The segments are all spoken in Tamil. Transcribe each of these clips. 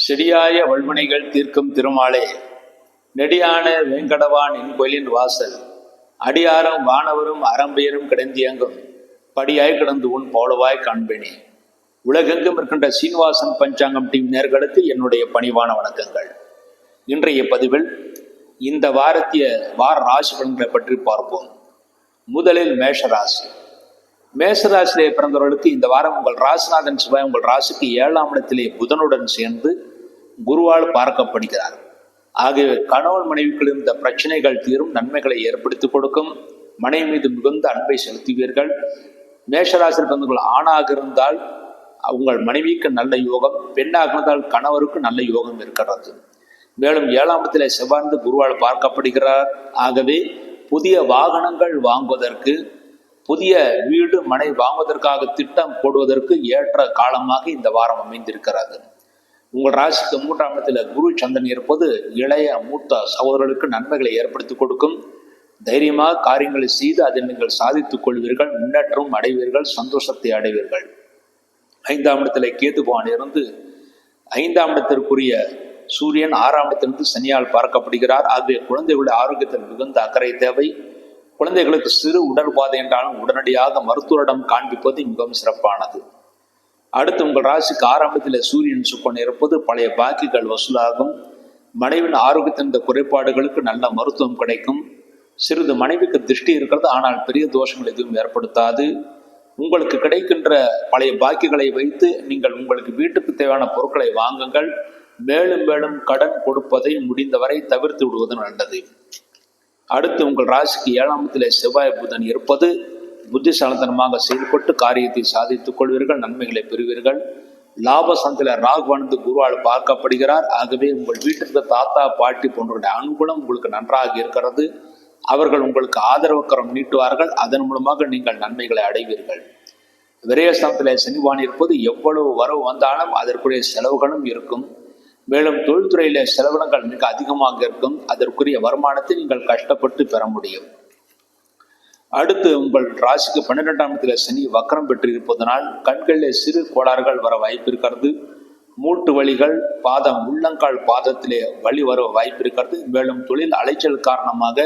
செடியாய வல்வினைகள் தீர்க்கும் திருமாலே, நெடியான வேங்கடவான் என் கோயிலின் வாசல், அடியாரும் வானவரும் அறம்பெயரும் கிடந்தியங்கும் படியாய் கிடந்து உன் போலவாய் காண்பேனே. உலகெங்கும் இருக்கின்ற சீனிவாசன் பஞ்சாங்கம் டீம் நேர்களுக்கு என்னுடைய பணிவான வணக்கங்கள். இன்றைய பதிவில் இந்த வார ராசி பலன்களை பற்றி பார்ப்போம். முதலில் மேஷராசி. மேஷராசியிலே பிறந்தவர்களுக்கு இந்த வாரம் உங்கள் ராசிநாதன் சிவாய் உங்கள் ராசிக்கு 7ஆம் இடத்திலே புதனுடன் சேர்ந்து குருவால் பார்க்கப்படுகிறார். ஆகிய கணவன் மனைவிக்குள் இருந்த பிரச்சனைகள் தீரும், நன்மைகளை ஏற்படுத்தி கொடுக்கும், மனைவி மீது மிகுந்த அன்பை செலுத்துவீர்கள். மேஷராசியில் பிறந்தவர்கள் ஆணாக இருந்தால் உங்கள் மனைவிக்கு நல்ல யோகம், பெண்ணாக இருந்தால் கணவருக்கு நல்ல யோகம் இருக்கிறது. மேலும் 7ஆம் இடத்திலே செவ்வாய்ந்து குருவால் பார்க்கப்படுகிறார். ஆகவே புதிய வாகனங்கள் வாங்குவதற்கு, புதிய வீடு மனை வாங்குவதற்காக திட்டம் போடுவதற்கு ஏற்ற காலமாக இந்த வாரம் அமைந்திருக்கிறது. உங்கள் ராசிக்கு 3ஆம் இடத்துல குரு சந்திரன் இருப்பது இளைய மூத்த சகோதரர்களுக்கு நன்மைகளை ஏற்படுத்தி கொடுக்கும். தைரியமாக காரியங்களை செய்து அதை நீங்கள் சாதித்துக் கொள்வீர்கள், முன்னேற்றம் அடைவீர்கள், சந்தோஷத்தை அடைவீர்கள். 5ஆம் இடத்துல கேது பகவான் இருந்து 5ஆம் இடத்திற்குரிய சூரியன் 6ஆம் இடத்திலிருந்து சனியால் பார்க்கப்படுகிறார். ஆகிய குழந்தைகளுடைய ஆரோக்கியத்தில் மிகுந்த அக்கறை தேவை. குழந்தைகளுக்கு சிறு உடல்பாதை என்றாலும் உடனடியாக மருத்துவரிடம் காண்பிப்பது மிகவும் சிறப்பானது. அடுத்து உங்கள் ராசிக்கு 6ஆம் இடத்தில் சூரியன் சுக்கன் இருப்பது பழைய பாக்கிகள் வசூலாகும். மனைவின் ஆரோக்கியத்தின் குறைபாடுகளுக்கு நல்ல மருத்துவம் கிடைக்கும். சிறிது மனைவிக்கு திருஷ்டி இருக்கிறது, ஆனால் பெரிய தோஷங்கள் எதுவும் ஏற்படுத்தாது. உங்களுக்கு கிடைக்கின்ற பழைய பாக்கிகளை வைத்து நீங்கள் உங்களுக்கு வீட்டுக்கு தேவையான பொருட்களை வாங்குங்கள். மேலும் மேலும் கடன் கொடுப்பதை முடிந்தவரை தவிர்த்து விடுவது நல்லது. அடுத்து உங்கள் ராசிக்கு 7ஆம் இடத்திலே செவ்வாய் புதன் இருப்பது புத்திசாலித்தனமாக செயல்பட்டு காரியத்தை சாதித்துக் கொள்வீர்கள், நன்மைகளை பெறுவீர்கள். லாபசந்தில ராகுவானது குருவால் பார்க்கப்படுகிறார். ஆகவே உங்கள் வீட்டிற்கு தாத்தா பாட்டி போன்றவருடைய அனுகூலம் உங்களுக்கு நன்றாக இருக்கிறது. அவர்கள் உங்களுக்கு ஆதரவுக்கரம் நீட்டுவார்கள். அதன் மூலமாக நீங்கள் நன்மைகளை அடைவீர்கள். விரயஸ்தானத்திலே சனிவான் இருப்பது எவ்வளவு வரவு வந்தாலும் அதற்குரிய செலவுகளும் இருக்கும். மேலும் தொழில்துறையில செலவினங்கள் மிக அதிகமாக இருக்கும். அதற்குரிய வருமானத்தை நீங்கள் கஷ்டப்பட்டு பெற முடியும். அடுத்து உங்கள் ராசிக்கு 12ஆம் இடத்துல சனி வக்கரம் பெற்று இருப்பதனால் கண்களில் சிறு கோளாறுகள் வர வாய்ப்பு இருக்கிறது. மூட்டு வலிகள், பாதம் உள்ளங்கால் பாதத்திலே வலி வர வாய்ப்பு இருக்கிறது. மேலும் தொழில் அலைச்சல் காரணமாக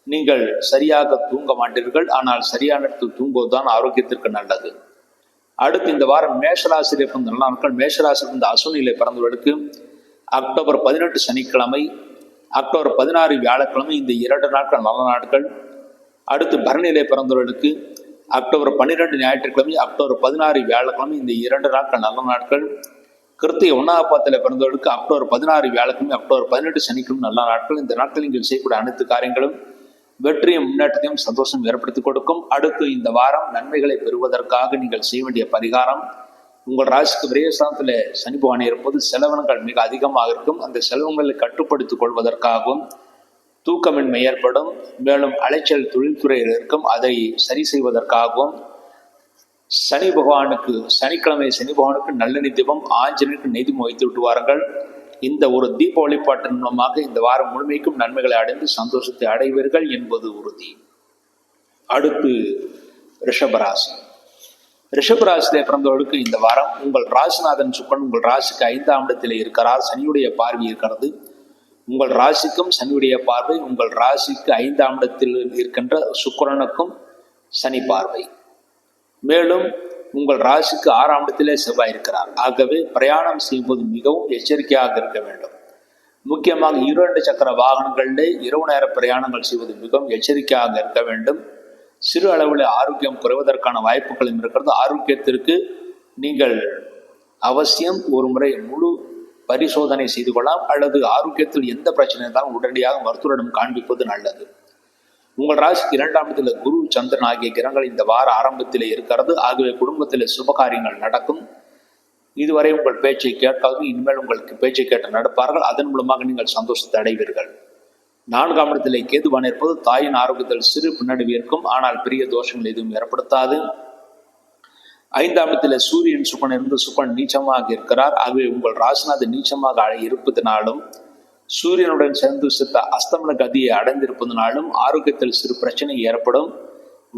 நீங்கள் சரியாக தூங்க மாட்டீர்கள். ஆனால் சரியான இடத்தில் தூங்குவதுதான் ஆரோக்கியத்திற்கு நல்லது. அடுத்து இந்த வாரம் மேஷராசியிலே பிறந்த நல்ல நாட்கள். மேஷராசியில் இருந்த அசுனியிலே பிறந்தவர்களுக்கு அக்டோபர் 18 சனிக்கிழமை, அக்டோபர் 16 வியாழக்கிழமை, இந்த 2 நாட்கள் நல்ல நாட்கள். அடுத்து பரணியிலே பிறந்தவர்களுக்கு அக்டோபர் 12 ஞாயிற்றுக்கிழமை, அக்டோபர் 16 வியாழக்கிழமை, இந்த 2 நாட்கள் நல்ல நாட்கள். கிருத்திகை 1ஆம் பாதத்தில் பிறந்தவர்களுக்கு அக்டோபர் 16 வியாழக்கிழமை, அக்டோபர் 18 சனிக்கிழமை நல்ல நாட்கள். இந்த நாட்களில் நீங்கள் செய்யக்கூடிய அனைத்து காரியங்களும் வெற்றியும் முன்னேற்றத்தையும் சந்தோஷம் ஏற்படுத்தி கொடுக்கும். அடுத்து இந்த வாரம் நன்மைகளை பெறுவதற்காக நீங்கள் செய்ய வேண்டிய பரிகாரம், உங்கள் ராசிக்கு விரயஸ்தானத்தில் சனி பகவான் இருப்பது செலவினங்கள் மிக அதிகமாக இருக்கும். அந்த செலவுகளை கட்டுப்படுத்திக் கொள்வதற்காகவும் தூக்கமின்மை ஏற்படும். மேலும் அலைச்சல் தொழில்துறையில் இருக்கும், அதை சரி செய்வதற்காகவும் சனி பகவானுக்கு சனிக்கிழமை சனி பகவானுக்கு நல்லெண்ணெய் தீபம், ஆஞ்சநேயருக்கு நெய்தீபம் வைத்து விட்டு வாருங்கள். இந்த ஒரு தீப வழிபாட்டின் மூலமாக இந்த வாரம் முழுமைக்கும் நன்மைகளை அடைந்து சந்தோஷத்தை அடைவீர்கள் என்பது உறுதி. அடுத்து ரிஷபராசி. ரிஷபராசியிலே பிறந்தவர்களுக்கு இந்த வாரம் உங்கள் ராசிநாதன் சுக்கரன் உங்கள் ராசிக்கு 5ஆம் இடத்திலே இருக்கிறார். சனியுடைய பார்வை இருக்கிறது. உங்கள் ராசிக்கும் சனியுடைய பார்வை, உங்கள் ராசிக்கு 5ஆம் இடத்தில் இருக்கின்ற சுக்கிரனுக்கும் சனி பார்வை. மேலும் உங்கள் ராசிக்கு 6ஆம் இடத்திலே செவ்வாய் இருக்கிறார். ஆகவே பிரயாணம் செய்யும்போது மிகவும் எச்சரிக்கையாக இருக்க வேண்டும். முக்கியமாக 2 சக்கர வாகனங்களிலே இரவு நேர பிரயாணங்கள் செய்வது மிகவும் எச்சரிக்கையாக இருக்க வேண்டும். சிறு அளவில் ஆரோக்கியம் குறைவதற்கான வாய்ப்புகளும் இருக்கிறது. ஆரோக்கியத்திற்கு நீங்கள் அவசியம் ஒரு முறை முழு பரிசோதனை செய்து கொள்ளலாம். அல்லது ஆரோக்கியத்தில் எந்த பிரச்சனை இருந்தாலும் உடனடியாக மருத்துவரிடம் காண்பிப்பது நல்லது. உங்கள் ராசிக்கு 2ஆம் இடத்துல குரு சந்திரன் ஆகிய கிரகங்கள் இந்த வார ஆரம்பத்திலே இருக்கிறது. ஆகவே குடும்பத்தில் சுபகாரியங்கள் நடக்கும். இதுவரை உங்கள் பேச்சை கேட்டாலும் இனிமேல் உங்களுக்கு பேச்சை கேட்டு நடப்பார்கள். அதன் மூலமாக நீங்கள் சந்தோஷத்தை அடைவீர்கள். 4ஆம் இடத்திலே கேதுவான் இருப்பது தாயின் ஆரோக்கியத்தில் சிறு பின்னடைவு இருக்கும், ஆனால் பெரிய தோஷங்கள் எதுவும் ஏற்படுத்தாது. 5ஆம் இடத்திலே சூரியன் சுக்கன் இருந்து சுக்கன் நீச்சமாக இருக்கிறார். ஆகவே உங்கள் ராசிநாதன் நீச்சமாக இருப்பதனாலும் சூரியனுடன் சேர்ந்து சித்த அஸ்தமன கதியை அடைந்திருப்பதனாலும் ஆரோக்கியத்தில் சிறு பிரச்சனை ஏற்படும்.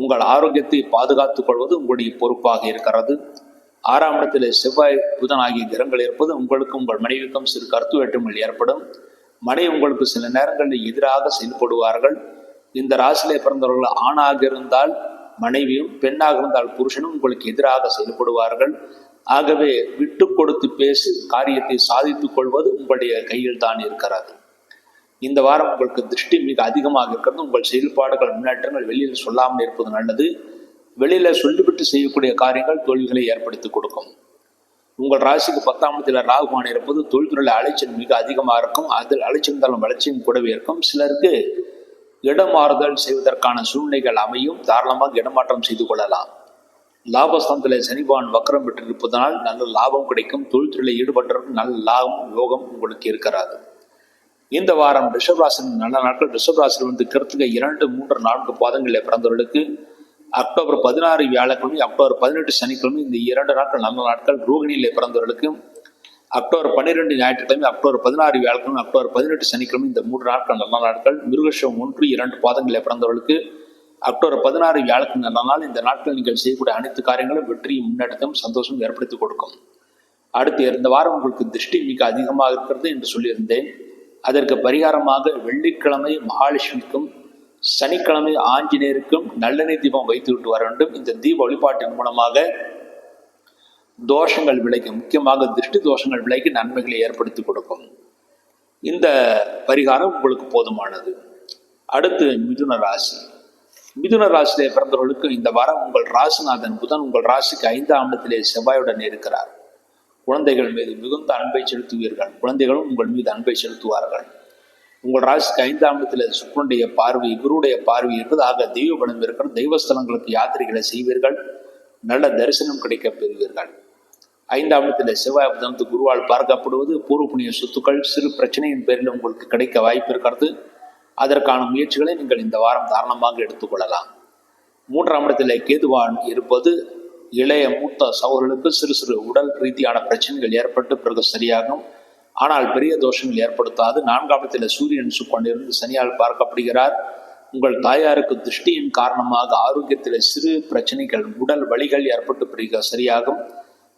உங்கள் ஆரோக்கியத்தை பாதுகாத்துக் கொள்வது உங்களுடைய பொறுப்பாக இருக்கிறது. 6ஆம் இடத்திலே செவ்வாய் புதன் ஆகிய கிரகங்கள் இருப்பது உங்களுக்கும் உங்கள் மனைவிக்கும் சிறு கருத்து வேற்றுமைகள் ஏற்படும். மனைவி உங்களுக்கு சில நேரங்களில் எதிராக செயல்படுவார்கள். இந்த ராசியிலே பிறந்தவர்கள் ஆணாக இருந்தால் மனைவியும், பெண்ணாக இருந்தால் புருஷனும் உங்களுக்கு எதிராக செயல்படுவார்கள். ஆகவே விட்டு கொடுத்து பேசி காரியத்தை சாதித்துக் கொள்வது உங்களுடைய கையில் தான் இருக்கிறது. இந்த வாரம் உங்களுக்கு திருஷ்டி மிக அதிகமாக இருக்கிறது. உங்கள் செயல்பாடுகள் முன்னேற்றங்கள் வெளியில் சொல்லாமல் இருப்பது நல்லது. வெளியில சொல்லிவிட்டு செய்யக்கூடிய காரியங்கள் தோல்விகளை ஏற்படுத்தி கொடுக்கும். உங்கள் ராசிக்கு 10ஆம் இடத்துல ராகுவான் இருப்பது தொழில்துறையில் அலைச்சல் மிக அதிகமாக இருக்கும். அதில் அலைச்சல் இருந்தாலும் வளர்ச்சியும் கூடவே இருக்கும். சிலருக்கு இடமாறுதல் செய்வதற்கான சூழ்நிலைகள் அமையும். தாராளமாக இடமாற்றம் செய்து கொள்ளலாம். லாபஸ்தானத்தில் சனிபான் வக்கரம் பெற்றிருப்பதனால் நல்ல லாபம் கிடைக்கும். தொழில்துறையில் ஈடுபட்டவர்கள் நல்ல லாபம் யோகம் உங்களுக்கு இருக்கிறது. இந்த வாரம் ரிஷபராசின் நல்ல நாட்கள். ரிஷபராசியில் வந்து கிருத்திகை 2, 3, 4 பாதங்களில் பிறந்தவர்களுக்கு அக்டோபர் 16 வியாழக்கிழமை, அக்டோபர் 18 சனிக்கிழமை இந்த 2 நாட்கள் நல்ல நாட்கள். ரோகிணியிலே பிறந்தவர்களுக்கு அக்டோபர் 12 ஞாயிற்றுக்கிழமை, அக்டோபர் 16 வியாழக்கிழமை, அக்டோபர் 18 சனிக்கிழமை இந்த 3 நாட்கள் நல்ல நாட்கள். மிருகஷம் 1, 2 பாதங்களில் பிறந்தவர்களுக்கு அக்டோபர் 16 வியாழக்கிழமை நல்ல நாள். இந்த நாட்கள் நீங்கள் செய்யக்கூடிய அனைத்து காரியங்களும் வெற்றியும் முன்னேற்றத்தையும் சந்தோஷம் ஏற்படுத்தி கொடுக்கும். அடுத்து இந்த வாரம் உங்களுக்கு திருஷ்டி மிக அதிகமாக இருக்கிறது என்று சொல்லியிருந்தேன். அதற்கு பரிகாரமாக வெள்ளிக்கிழமை மகாலட்சுமிக்கும் சனிக்கிழமை ஆஞ்சநேயருக்கும் நல்லெண்ணெய் தீபம் வைத்து விட்டு வர வேண்டும். இந்த தீப வழிபாட்டின் மூலமாக தோஷங்கள் விலகும். முக்கியமாக திருஷ்டி தோஷங்கள் விலகி நன்மைகளை ஏற்படுத்தி கொடுக்கும். இந்த பரிகாரம் உங்களுக்கு போதுமானது. அடுத்து மிதுன ராசி. மிதுன ராசியிலே பிறந்தவர்களுக்கு இந்த வாரம் உங்கள் ராசிநாதன் புதன் உங்கள் ராசிக்கு 5ஆம் இடத்திலே செவ்வாயுடன் இருக்கிறார். குழந்தைகள் மீது மிகுந்த அன்பை செலுத்துவீர்கள். குழந்தைகளும் உங்கள் மீது அன்பை செலுத்துவார்கள். உங்கள் ராசிக்கு 5ஆம் இடத்தில் சுக்கிரனுடைய பார்வை, குருவுடைய பார்வை இருக்கிறது. ஆக தெய்வ பலம் இருக்கிற தெய்வஸ்தலங்களுக்கு யாத்திரைகளை செய்வீர்கள். நல்ல தரிசனம் கிடைக்க பெறுவீர்கள். 5ஆம் இடத்தில் செவ்வாய் புதனத்து குருவால் பார்க்கப்படுவது பூர்வ புண்ணிய சொத்துக்கள் சிறு பிரச்சனையின் பேரில் உங்களுக்கு கிடைக்க வாய்ப்பு இருக்கிறது. அதற்கான முயற்சிகளை நீங்கள் இந்த வாரம் தாராளமாக எடுத்துக்கொள்ளலாம். 3ஆம் இடத்தில் கேதுவான் இருப்பது இளைய மூத்த சகோதரர்களுக்கு சிறு சிறு உடல் ரீதியான பிரச்சனைகள் ஏற்பட்டு பிறகு சரியாகும். ஆனால் பெரிய தோஷங்கள் ஏற்படுத்தாது. 4ஆம் இடத்தில் சூரியன் கொண்டிருந்து சனியால் பார்க்கப்படுகிறார். உங்கள் தாயாருக்கு திருஷ்டியின் காரணமாக ஆரோக்கியத்தில் சிறு பிரச்சனைகள் உடல் வலிகள் ஏற்பட்டு பிறகு சரியாகும்.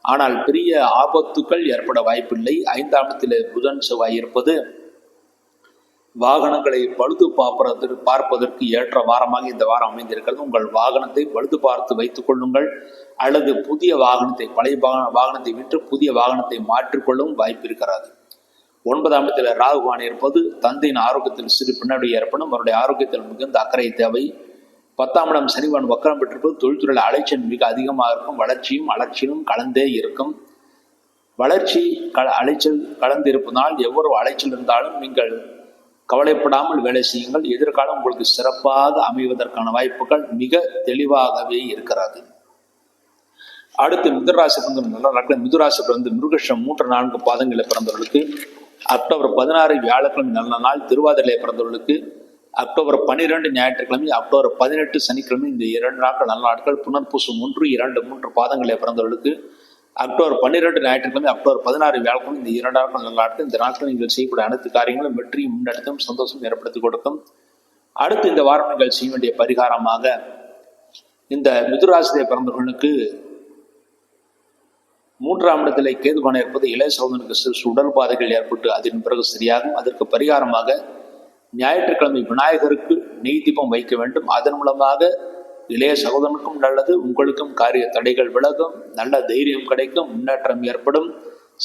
ஆனால் பெரிய ஆபத்துக்கள் ஏற்பட வாய்ப்பில்லை. 5ஆம் இடத்தில் புதன் செவ்வாய் இருப்பது வாகனங்களை பழுது பார்ப்பதற்கு ஏற்ற வாரமாக இந்த வாரம் அமைந்திருக்கிறது. உங்கள் வாகனத்தை பழுது பார்த்து வைத்துக் கொள்ளுங்கள். அல்லது புதிய வாகனத்தை, பழைய வாகனத்தை விற்று புதிய வாகனத்தை மாற்றிக்கொள்ளவும் வாய்ப்பு இருக்கிறது. 9ஆம் இடத்தில் ராகுவான் இருப்பது தந்தையின் ஆரோக்கியத்தில் சிறு பின்னடைவு ஏற்படும். அவருடைய ஆரோக்கியத்தில் மிகுந்த அக்கறை தேவை. 10ஆம் இடம் சனிவான் வக்கரம் பெற்றிருப்பது தொழில்துறையில் அலைச்சல் மிக அதிகமாக இருக்கும். வளர்ச்சியும் அலட்சியும் கலந்தே இருக்கும். வளர்ச்சி அலைச்சல் கலந்து இருப்பதனால் எவ்வளவு அலைச்சல் இருந்தாலும் நீங்கள் கவலைப்படாமல் வேலை செய்யுங்கள். எதிர்காலம் உங்களுக்கு சிறப்பாக அமைவதற்கான வாய்ப்புகள் மிக தெளிவாகவே இருக்கிறது. அடுத்து மிதுராசி நல்ல நாட்கள். மிதுராசி வந்து மிருகஷம் 3, 4 பாதங்களில் பிறந்தவர்களுக்கு அக்டோபர் 16 வியாழக்கிழமை நல்ல நாள். திருவாதிரையிலே பிறந்தவர்களுக்கு அக்டோபர் 12 ஞாயிற்றுக்கிழமை, அக்டோபர் 18 சனிக்கிழமை இந்த 2 நாட்கள் நல்ல நாட்கள். புனர்பூசம் 1, 2, 3 பாதங்களில் பிறந்தவர்களுக்கு அக்டோபர் 12 ஞாயிற்றுக்கிழமை, அக்டோபர் 16 வியாழக்கிழமை இந்த 2 நாட்கள் நல்ல நாட்கள். இந்த நாட்கள் நீங்கள் செய்யக்கூடிய அனைத்து காரியங்களும் வெற்றியும் முன்னெடுத்தும் சந்தோஷம் ஏற்படுத்தி கொடுக்கும். அடுத்து இந்த வாரம் நீங்கள் செய்ய வேண்டிய பரிகாரமாக இந்த மிதுராசியை பிறந்தவர்களுக்கு 3ஆம் இடத்திலே கேதுவான் இருப்பது இளைய சகோதரனுக்கு சிறு உடல் பாதைகள் ஏற்பட்டு அதன் பிறகு சரியாகும். அதற்கு பரிகாரமாக ஞாயிற்றுக்கிழமை விநாயகருக்கு நெய் தீபம் வைக்க வேண்டும். அதன் மூலமாக இளைய சகோதரனுக்கும் நல்லது, உங்களுக்கும் காரிய தடைகள் விலகும், நல்ல தைரியம் கிடைக்கும், முன்னேற்றம் ஏற்படும்,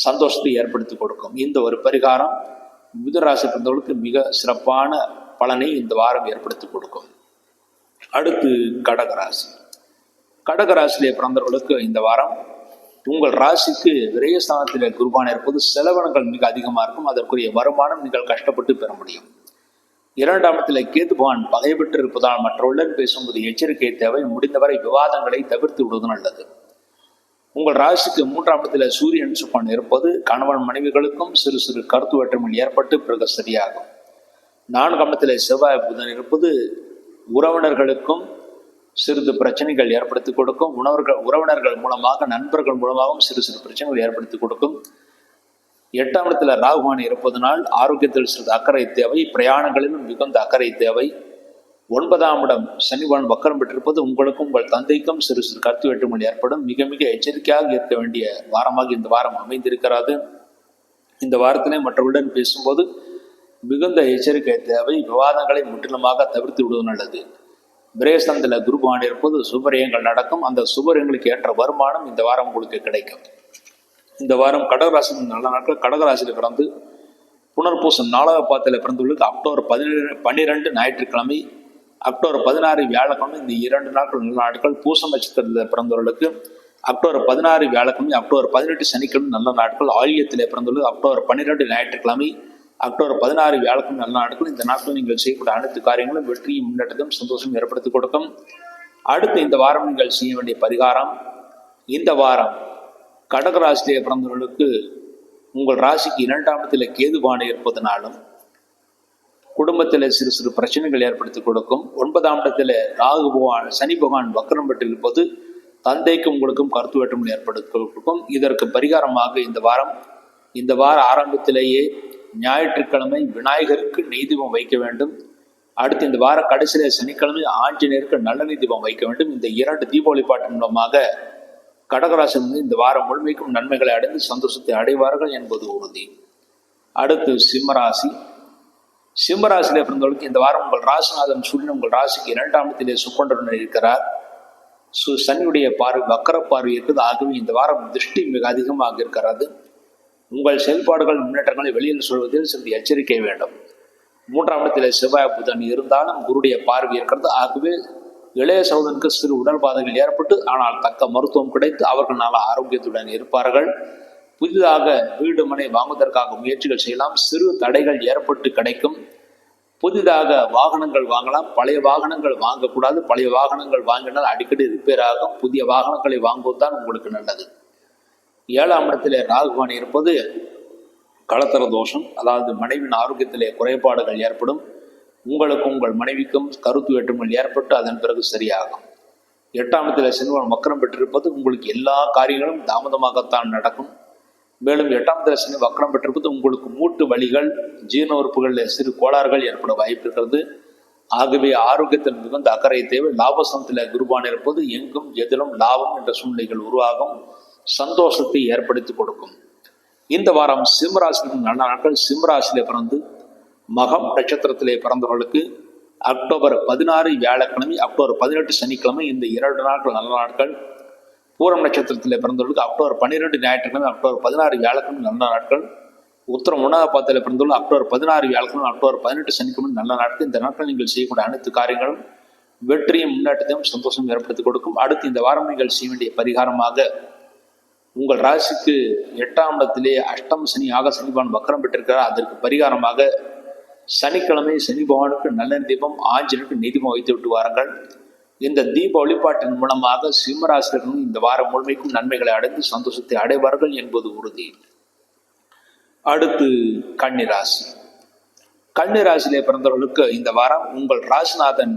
சந்தோஷத்தை ஏற்படுத்தி கொடுக்கும். இந்த ஒரு பரிகாரம் மிதுராசி பிறந்தவர்களுக்கு மிக சிறப்பான பலனை இந்த வாரம் ஏற்படுத்தி கொடுக்கும். அடுத்து கடகராசி. கடகராசியிலே பிறந்தவர்களுக்கு இந்த வாரம் உங்கள் ராசிக்கு விரயஸ்தானத்திலே குருவான் இருப்பது செலவினங்கள் மிக அதிகமாக இருக்கும். அதற்குரிய வருமானம் நீங்கள் கஷ்டப்பட்டு பெற முடியும். 2ஆம் இடத்தில் கேதுபான் பகை பெற்று இருப்பதால் மற்றவர்களுடன் பேசும்போது எச்சரிக்கை தேவை. முடிந்தவரை விவாதங்களை தவிர்த்து விடுவது நல்லது. உங்கள் ராசிக்கு 3ஆம் இடத்தில் சூரியன் சுப்பான் இருப்பது கணவன் மனைவிகளுக்கும் சிறு சிறு கருத்து வேற்றுமைகள் ஏற்பட்டு பிறகு சரியாகும். 4ஆம் இடத்தில் செவ்வாய் புதன் இருப்பது உறவினர்களுக்கும் சிறிது பிரச்சனைகள் ஏற்படுத்தி கொடுக்கும். உறவினர்கள் மூலமாக நண்பர்கள் மூலமாகவும் சிறு சிறு பிரச்சனைகள் ஏற்படுத்தி கொடுக்கும். 8ஆம் இடத்துல ராகுவான் இருப்பதனால் ஆரோக்கியத்தில் சிறிது அக்கறை தேவை. பிரயாணங்களிலும் மிகுந்த அக்கறை தேவை. 9ஆம் இடம் சனிவான் வக்கரம் பெற்றிருப்பது உங்களுக்கும் உங்கள் தந்தைக்கும் சிறு சிறு கருத்து வேற்றுமைகள் ஏற்படும். மிக மிக எச்சரிக்கையாக இருக்க வேண்டிய வாரமாக இந்த வாரம் அமைந்திருக்கிறது. இந்த வாரத்திலே மற்றவர்களுடன் பேசும்போது மிகுந்த எச்சரிக்கை தேவை. விவாதங்களை முற்றிலுமாக தவிர்த்து விடுவது நல்லது. பிரேசந்தில் குருபான் இருப்பது சுபரியங்கள் நடக்கும். அந்த சுபரியங்களுக்கு ஏற்ற வருமானம் இந்த வாரம் உங்களுக்கு கிடைக்கும். இந்த வாரம் கடகராசி நல்ல நாட்கள். கடகராசியில் பிறந்து புனர்பூசம் 4வது பாதத்தில் பிறந்தவர்களுக்கு அக்டோபர் 12 ஞாயிற்றுக்கிழமை, அக்டோபர் 16 வியாழக்கிழமை, இந்த 2 நாட்கள் நல்ல நாட்கள். பூசம் நட்சத்திரத்தில் பிறந்தவர்களுக்கு அக்டோபர் 16 வியாழக்கிழமை, அக்டோபர் 18 சனிக்கிழமை நல்ல நாட்கள். ஆயில்யத்திலே பிறந்தவர்களுக்கு அக்டோபர் 12 ஞாயிற்றுக்கிழமை, அக்டோபர் 16 வியாழக்கிழமை நல்ல நாட்கள். இந்த நாட்கள் நீங்கள் செய்யக்கூடிய அனைத்து காரியங்களும் வெற்றியும் முன்னேற்றத்தையும் சந்தோஷம் ஏற்படுத்தி கொடுக்கும். அடுத்து இந்த வாரம் நீங்கள் செய்ய வேண்டிய பரிகாரம், இந்த வாரம் கடகராசியிலே பிறந்தவர்களுக்கு உங்கள் ராசிக்கு 2ஆம் இடத்தில் கேதுபானை இருப்பதனாலும் குடும்பத்தில் சிறு சிறு பிரச்சனைகள் ஏற்படுத்தி கொடுக்கும். 9ஆம் இடத்தில் ராகு பகவான் சனி பகவான் வக்கரம் பெற்றிருப்பது தந்தைக்கும் உங்களுக்கும் கருத்து வேற்றுமை ஏற்படுத்தி கொடுக்கும். இதற்கு பரிகாரமாக இந்த வார ஆரம்பத்திலேயே ஞாயிற்றுக்கிழமை விநாயகருக்கு நெய் தீபம் வைக்க வேண்டும். அடுத்து இந்த வார கடைசியிலே சனிக்கிழமை ஆஞ்சநேயருக்கு நல்லெண்ணெய் தீபம் வைக்க வேண்டும். இந்த 2 தீப வழிபாட்டின் மூலமாக கடகராசி இந்த வாரம் முழுமைக்கும் நன்மைகளை அடைந்து சந்தோஷத்தை அடைவார்கள் என்பது உறுதி. அடுத்து சிம்மராசி. சிம்மராசியிலே பிறந்தவர்களுக்கு இந்த வாரம் உங்கள் ராசிநாதன் சூரியன் உங்கள் ராசிக்கு 2ஆம் இடத்திலே சுக்கொண்டருடன் இருக்கிறார். சனியுடைய பார்வை வக்கர பார்வை இருக்குது. ஆகவே இந்த வாரம் திருஷ்டி மிக அதிகமாக இருக்கிறது. உங்கள் செயல்பாடுகள் முன்னேற்றங்களை வெளியில் சொல்வதில் சிறிது எச்சரிக்கை வேண்டும். 3ஆம் இடத்தில் செவ்வாய் புதன் இருந்தாலும் குருடைய பார்வை இருக்கிறது. ஆகவே இளைய சகோதரனுக்கு சிறு உடல் பாதைகள் ஏற்பட்டு ஆனால் தக்க மருத்துவம் கிடைத்து அவர்கள் நல்ல ஆரோக்கியத்துடன் இருப்பார்கள். புதிதாக வீடு மனை வாங்குவதற்காக முயற்சிகள் செய்யலாம். சிறு தடைகள் ஏற்பட்டு கிடைக்கும். புதிதாக வாகனங்கள் வாங்கலாம். பழைய வாகனங்கள் வாங்கக்கூடாது. பழைய வாகனங்கள் வாங்கினால் அடிக்கடி ரிப்பேர் ஆகும். புதிய வாகனங்களை வாங்குவதுதான் உங்களுக்கு நல்லது. 7ஆம் இடத்திலே ராகுவான் இருப்பது களத்திர தோஷம், அதாவது மனைவியின் ஆரோக்கியத்திலே குறைபாடுகள் ஏற்படும். உங்களுக்கும் உங்கள் மனைவிக்கும் கருத்து வேற்றுமைகள் ஏற்பட்டு அதன் பிறகு சரியாகும். 8ஆம் இடத்தில் சனிவான் வக்கரம் பெற்றிருப்பது உங்களுக்கு எல்லா காரியங்களும் தாமதமாகத்தான் நடக்கும். மேலும் 8ஆம் இடத்தில் சனி வக்கரம் பெற்றிருப்பது உங்களுக்கு மூட்டு வலிகள், ஜீரண உறுப்புகளில் சிறு கோளாறுகள் ஏற்பட வாய்ப்பு இருக்கிறது. ஆகவே ஆரோக்கியத்தில் மிகுந்த அக்கறை தேவை. லாபசனத்தில் குருபான் இருப்பது எங்கும் எதிலும் லாபம் என்ற சூழ்நிலைகள் உருவாகும். சந்தோஷத்தை ஏற்படுத்தி கொடுக்கும். இந்த வாரம் சிம்மராசிக்கு நல்ல நாட்கள். சிம்மராசியிலே பிறந்து மகம் நட்சத்திரத்திலே பிறந்தவர்களுக்கு அக்டோபர் 16 வியாழக்கிழமை, அக்டோபர் 18 சனிக்கிழமை, இந்த 2 நாட்கள் நல்ல நாட்கள். பூரம் நட்சத்திரத்திலே பிறந்தவர்களுக்கு அக்டோபர் 12 ஞாயிற்றுக்கிழமை, அக்டோபர் 16 வியாழக்கிழமை நல்ல நாட்கள். உத்தரம் 1ஆம் பாதத்தில் பிறந்தவர்கள் அக்டோபர் 16 வியாழக்கிழமை, அக்டோபர் 18 சனிக்கிழமை நல்ல நாட்கள். இந்த நாட்கள் நீங்கள் செய்யக்கூடிய அனைத்து காரியங்களும் வெற்றியும் முன்னேற்றத்தையும் சந்தோஷம் ஏற்படுத்தி கொடுக்கும். அடுத்து இந்த வாரம் நீங்கள் செய்ய வேண்டிய பரிகாரமாக உங்கள் ராசிக்கு 8ஆம் இடத்திலே அஷ்டம சனியாக சனிபகவான் வக்கரம் பெற்றிருக்கிறார். அதற்கு பரிகாரமாக சனிக்கிழமை சனி பகவானுக்கு நல்லெண்ணெய் தீபம், ஆஞ்சநேயருக்கு நெய் தீபம் வைத்து விட்டு வாருங்கள். இந்த தீப வழிபாட்டின் மூலமாக சிம்மராசிரியர்களும் இந்த வாரம் முழுமைக்கும் நன்மைகளை அடைந்து சந்தோஷத்தை அடைவார்கள் என்பது உறுதி. அடுத்து கன்னிராசி. கன்னிராசியிலே பிறந்தவர்களுக்கு இந்த வாரம் உங்கள் ராசிநாதன்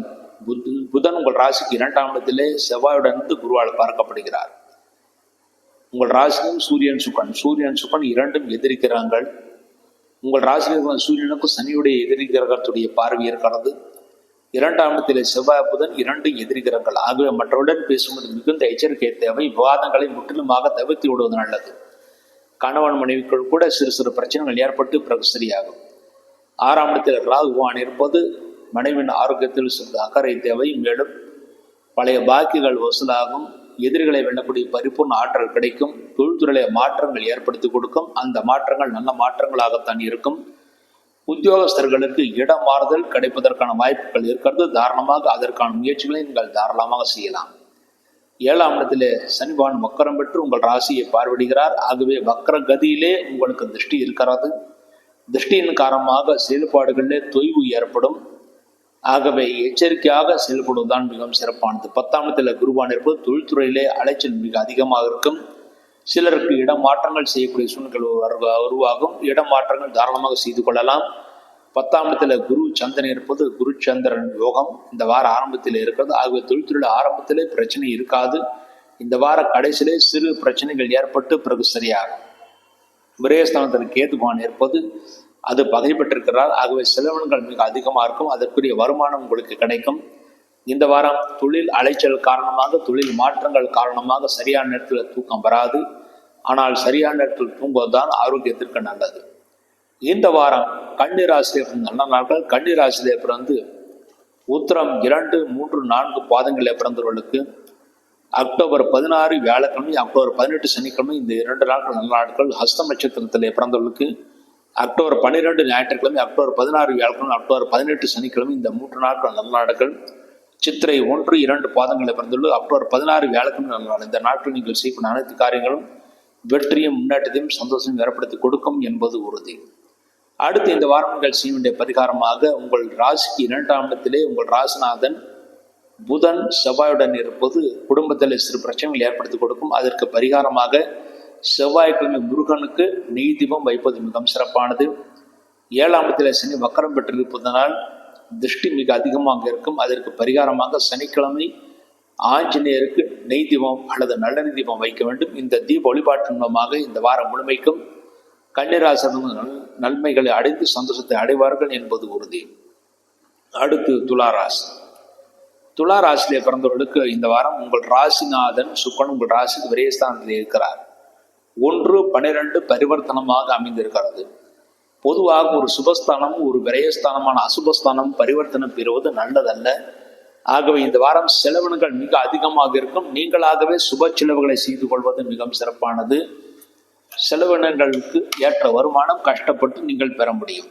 புதன் உங்கள் ராசிக்கு 2ஆம் இடத்திலே செவ்வாயுடன் குருவால் பார்க்கப்படுகிறார். உங்கள் ராசியும் சூரியன் சுக்கன் இரண்டும் எதிரிக்கிறார்கள். உங்கள் ராசியில் சூரியனுக்கும் சனியுடைய எதிரி கிரகத்துடைய பார்வை இருக்கிறது. 2ஆம் இடத்திலே செவ்வாய் புதன் 2 எதிரி கிரகங்கள். ஆகவே மற்றவுடன் பேசும்போது மிகுந்த எச்சரிக்கை தேவை. விவாதங்களை முற்றிலுமாக தவிர்த்து விடுவது நல்லது. கணவன் மனைவிக்குள் கூட சிறு சிறு பிரச்சனைகள் ஏற்பட்டு பிறகு சரியாகும். 6ஆம் இடத்தில் ராகு பகவான் இருப்பது மனைவின் ஆரோக்கியத்தில் சிறிது அக்கறை தேவை. மேலும் பழைய பாக்கிகள் வசூலாகும். எதிரிகளை வெல்லக்கூடிய பரிபூர்ண ஆற்றல் கிடைக்கும். தொழில்துறையில மாற்றங்கள் ஏற்படுத்தி கொடுக்கும். அந்த மாற்றங்கள் நல்ல மாற்றங்களாகத்தான் இருக்கும். உத்தியோகஸ்தர்களுக்கு இடம் மாறுதல் கிடைப்பதற்கான வாய்ப்புகள் இருக்கிறது. தாராளமாக அதற்கான முயற்சிகளை நீங்கள் தாராளமாக செய்யலாம். 7ஆம் இடத்திலே சனிபகவான் வக்கரம் பெற்று உங்கள் ராசியை பார்வையிடுகிறார். ஆகவே வக்கர கதியிலே உங்களுக்கு திருஷ்டி இருக்கிறது. திருஷ்டியின் காரணமாக செயல்பாடுகளிலே தொய்வு ஏற்படும். ஆகவே எச்சரிக்கையாக செயல்படுவதுதான் மிகவும் சிறப்பானது. 10ஆம் இடத்துல குருவான் இருப்பது தொழில்துறையிலே அலைச்சல் மிக அதிகமாக இருக்கும். சிலருக்கு இடமாற்றங்கள் செய்யக்கூடிய சூழ்நிலைகள் உருவாகும். இடமாற்றங்கள் தாராளமாக செய்து கொள்ளலாம். 10ஆம் இடத்துல குரு சந்திரன் இருப்பது குரு சந்திரன் யோகம் இந்த வார ஆரம்பத்தில் இருக்கிறது. ஆகவே தொழில்துறையில ஆரம்பத்திலே பிரச்சனை இருக்காது. இந்த வார கடைசியிலே சிறு பிரச்சனைகள் ஏற்பட்டு பிறகு சரியாகும். விரயஸ்தானத்தில் கேதுபான் இருப்பது அது பகை பெற்றிருக்கிறார். ஆகவே செலவினங்கள் மிக அதிகமாக இருக்கும். அதற்குரிய வருமானம் உங்களுக்கு கிடைக்கும். இந்த வாரம் தொழில் அலைச்சல் காரணமாக, தொழில் மாற்றங்கள் காரணமாக சரியான நேரத்தில் தூக்கம் வராது. ஆனால் சரியான நேரத்தில் தூங்குவதுதான் ஆரோக்கியத்திற்கு நல்லது. இந்த வாரம் கன்னிராசியிலே நல்ல நாட்கள். கன்னிராசியிலே பிறந்து உத்திரம் 2, 3, 4 பாதங்களில் பிறந்தவர்களுக்கு அக்டோபர் 16 வியாழக்கிழமை, அக்டோபர் 18 சனிக்கிழமை, இந்த 2 நாட்கள் நல்ல நாட்கள். ஹஸ்தம் நட்சத்திரத்திலே பிறந்தவர்களுக்கு அக்டோபர் 12 ஞாயிற்றுக்கிழமை, அக்டோபர் 16 வியாழக்கிழமை, அக்டோபர் 18 சனிக்கிழமை, இந்த 3 நாட்கள் நல்ல நாட்கள். சித்திரை 1, 2 பாதங்களில் பிறந்துள்ள அக்டோபர் 16 வியாழக்கிழமை நல்ல நாள். இந்த நாட்கள் நீங்கள் செய்யக்கூடிய அனைத்து காரியங்களும் வெற்றியும் முன்னேற்றத்தையும் சந்தோஷம் ஏற்படுத்தி கொடுக்கும் என்பது உறுதி. அடுத்து இந்த வாரம் நீங்கள் செய்ய வேண்டிய பரிகாரமாக, உங்கள் ராசிக்கு 2ஆம் இடத்திலே உங்கள் ராசிநாதன் புதன் செவ்வாயுடன் இருப்பது குடும்பத்தில் சிறு பிரச்சனைகள் ஏற்படுத்தி கொடுக்கும். அதற்கு பரிகாரமாக செவ்வாய்க்கிழமை முருகனுக்கு நெய் தீபம் வைப்பது மிகவும் சிறப்பானது. 7ஆம் இடத்திலே சனி வக்கரம் பெற்றிருப்பதனால் திருஷ்டி மிக அதிகமாக இருக்கும். அதற்கு பரிகாரமாக சனிக்கிழமை ஆஞ்சநேயருக்கு நெய் தீபம் அல்லது நல்லெண்ணெய் தீபம் வைக்க வேண்டும். இந்த தீப வழிபாட்டின் மூலமாக இந்த வாரம் முழுமைக்கும் கன்னிராசியினர் நன்மைகளை அடைந்து சந்தோஷத்தை அடைவார்கள் என்பது உறுதி. அடுத்து துளாராசி. துளாராசியிலே பிறந்தவர்களுக்கு இந்த வாரம் உங்கள் ராசிநாதன் சுக்கிரன் உங்கள் ராசிக்கு விரயஸ்தானத்தில் இருக்கிறார். 1, 12 பரிவர்த்தனமாக அமைந்திருக்கிறது. பொதுவாக ஒரு சுபஸ்தானம் ஒரு விரயஸ்தானமான அசுபஸ்தானம் பரிவர்த்தனம் பெறுவது நல்லதல்ல. ஆகவே இந்த வாரம் செலவினங்கள் மிக அதிகமாக இருக்கும். நீங்களாகவே சுப செலவுகளை செய்து கொள்வது மிகவும் சிறப்பானது. செலவினங்களுக்கு ஏற்ற வருமானம் கஷ்டப்பட்டு நீங்கள் பெற முடியும்.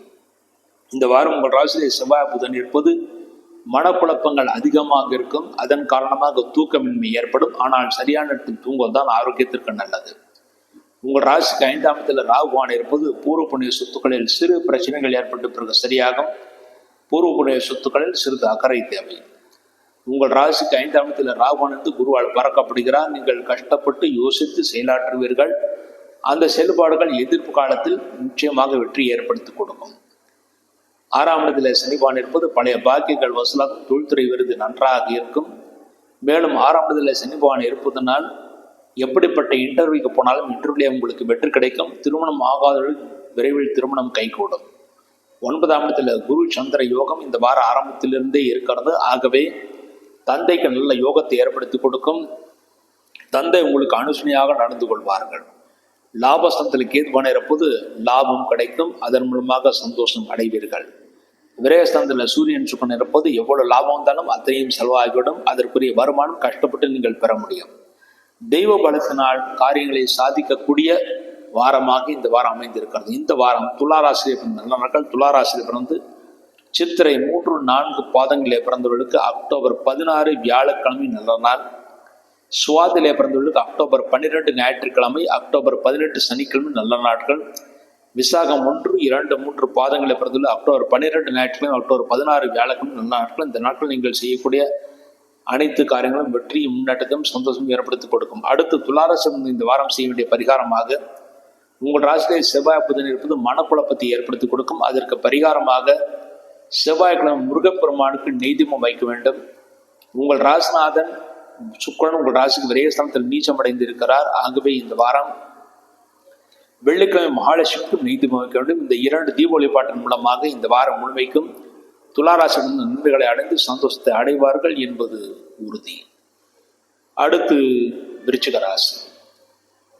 இந்த வாரம் உங்கள் ராசியிலே செவ்வாய் புதன் இருப்பது மனக்குழப்பங்கள் அதிகமாக இருக்கும். அதன் காரணமாக தூக்கமின்மை ஏற்படும். ஆனால் சரியான இடத்தில் தூங்குவதுதான் ஆரோக்கியத்திற்கு நல்லது. உங்கள் ராசிக்கு 5ஆம் இடத்தில் ராகுவான் இருப்பது பூர்வ புண்ணிய சொத்துக்களில் சிறு பிரச்சனைகள் ஏற்பட்டு பிறகு சரியாகும். பூர்வ புண்ணிய சொத்துக்களில் சிறிது அக்கறை தேவை. உங்கள் ராசிக்கு 5ஆம் இடத்தில் ராகுவான் இருந்து குருவால் பறக்கப்படுகிறார். நீங்கள் கஷ்டப்பட்டு யோசித்து செயலாற்றுவீர்கள். அந்த செயல்பாடுகள் எதிர்ப்பு காலத்தில் நிச்சயமாக வெற்றி ஏற்படுத்தி கொடுக்கும். 6ஆம் இடத்தில் சனிபான் இருப்பது பழைய பாக்கியங்கள் வசூலாகும். தொழில்துறை விருது நன்றாக இருக்கும். மேலும் 6ஆம் இடத்தில் சனிபான் இருப்பதனால் எப்படிப்பட்ட இன்டர்வியூக்கு போனாலும் இன்டர்வியூலே உங்களுக்கு வெற்றி கிடைக்கும். திருமணம் ஆகாதவர்கள் விரைவில் திருமணம் கைகூடும். 9ஆம் இடத்தில் குரு சந்திர யோகம் இந்த வார ஆரம்பத்திலிருந்தே இருக்கிறது. ஆகவே தந்தைக்கு நல்ல யோகத்தை ஏற்படுத்தி கொடுக்கும். தந்தை உங்களுக்கு அனுசனையாக நடந்து கொள்வார்கள். லாபஸ்தனத்தில் கேதுவான இருப்பது லாபம் கிடைக்கும். அதன் மூலமாக சந்தோஷம் அடைவீர்கள். விரயஸ்தானத்தில் சூரியன் சுக்கன் இருப்பது எவ்வளவு லாபம் வந்தாலும் அத்தனையும் செலவாகிவிடும். அதற்குரிய வருமானம் கஷ்டப்பட்டு நீங்கள் பெற முடியும். தெய்வ பலத்தினால் காரியங்களை சாதிக்கக்கூடிய வாரமாக இந்த வாரம் அமைந்திருக்கிறது. இந்த வாரம் துளாராசிரியர் நல்ல நாட்கள். துளாராசிரியர் பிறந்து சித்திரை 3, 4 பாதங்களிலே பிறந்தவர்களுக்கு அக்டோபர் 16 வியாழக்கிழமை நல்ல நாள். சுவாதிலே பிறந்தவர்களுக்கு அக்டோபர் 12 ஞாயிற்றுக்கிழமை, அக்டோபர் 18 சனிக்கிழமை நல்ல நாட்கள். விசாகம் 1, 2, 3 பாதங்களில் பிறந்துள்ள அக்டோபர் 12 ஞாயிற்றுக்கிழமை, அக்டோபர் 16 வியாழக்கிழமை நல்ல நாட்கள். இந்த நாட்கள் நீங்கள் செய்யக்கூடிய அனைத்து காரியங்களும் வெற்றியும் முன்னேற்றத்தையும் சந்தோஷம் ஏற்படுத்தி கொடுக்கும். அடுத்து துளாராசி இந்த வாரம் செய்ய வேண்டிய பரிகாரமாக, உங்கள் ராசியிலே செவ்வாய் புதன் இருப்பது மனக்குழப்பத்தை ஏற்படுத்தி கொடுக்கும். அதற்கு பரிகாரமாக செவ்வாய்க்கிழமை முருகப்பெருமானுக்கு நெய்தீபம் வைக்க வேண்டும். உங்கள் ராசிநாதன் சுக்கிரன் உங்கள் ராசிக்கு விரயஸ்தானத்தில் நீச்சம் அடைந்து இருக்கிறார். ஆகவே இந்த வாரம் வெள்ளிக்கிழமை மகாலட்சுமிக்கும் நெய்தீபம் வைக்க வேண்டும். இந்த 2 தீப வழிபாட்டின் மூலமாக இந்த வாரம் முழுமைக்கும் துளாராசி நன்மைகளை அடைந்து சந்தோஷத்தை அடைவார்கள் என்பது உறுதி. அடுத்து விருச்சிக ராசி.